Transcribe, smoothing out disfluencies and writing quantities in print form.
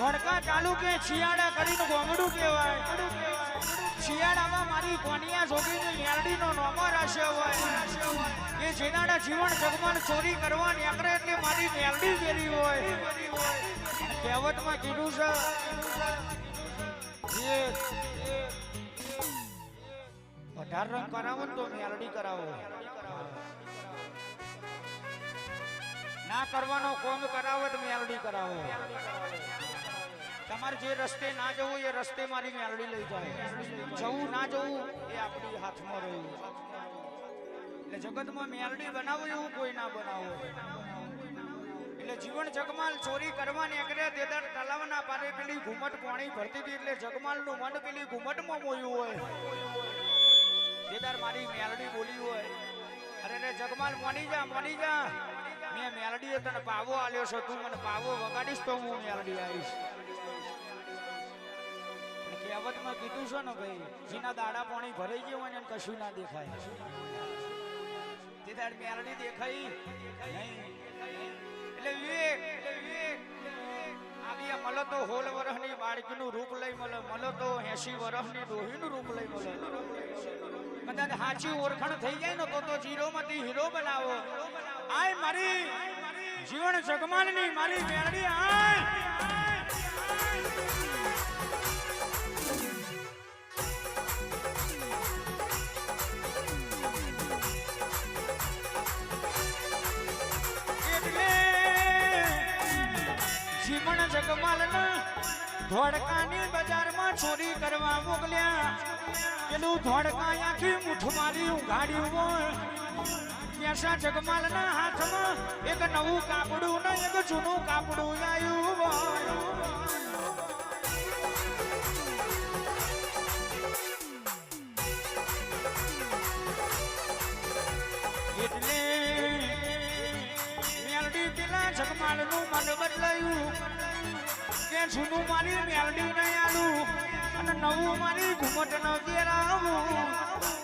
ધોળકા ચાલુ કે શિયાળા કરીને ગોમડું કહેવાય શિયાળામાં મારી કોનિયા જોગીની મેરડીનો નોમો રાખ્યો હોય કે જેનાડા જીવન જગમાન ચોરી કરવા નીકળે એટલે મારી મેરડી જેરી હોય કહેવતમાં કીધું છે 18 રંગ કરાવો તો મેરડી કરાવો ના કરવાનો કોમ કરાવો તો મેરડી કરાવો તમારે જે રસ્તે ના જવું એ રસ્તે મારી મેરડી લઈ જાય જવું ના જવું એ આપણી હાથમાં રહ્યું એટલે જગતમાં મેરડી બનાવો એવું કોઈ ના બનાવો એટલે જીવન જગમાલ ચોરી કરવા નીકળે તેદાર તલાવના પારે પેલી ઘુમટ પાણી ભરતી હતી એટલે જગમાલનું મન પેલી ઘુમટમાં મોયું હોય તેદાર મારી મેરડી બોલી હોય અરે રે જગમાલ મોની જા મેં મેલડી તને પાવો આલ્યો છો તું મને પાવો વગાડીશ તો હું મેલડી આવીશ કહેવતમાં કીધું છે ને ભાઈ જેના દાડા પાણી ભરાઈ ગયું હોય ને કશું ના દેખાય તે દાડ મેલડી દેખાઈ નહીં એટલે વિવેક આવી મળો તો 16 વર્ષની બાળકીનું રૂપ લઈ મળો તો 80 વર્ષની ડોહીનું રૂપ લઈ મળો કદાચ સાચી ઓળખાણ થઈ જાય ને તો જીરોમાંથી હીરો બનાવો આય મારી જીવન જગમાલની મારી મેરડી આય એટલે જીવન જગમાલના ધોળકાની બજારમાં ચોરી કરવા મોકલ્યા પેલું ધોળકા આખી મુઠ મારી ઉઘાડ્યું હોય કેસા જગમાલના હાથમાં એક નવું કાપડું ને એક જૂનું કાપડું આવ્યું હોય એટલે મેલડી પેલા જગમાલનું મન બદલાયું કે જૂનું મારી મેલડી નહીં આલું અને નવું મારી ઘુમટ ન ઘેરાવું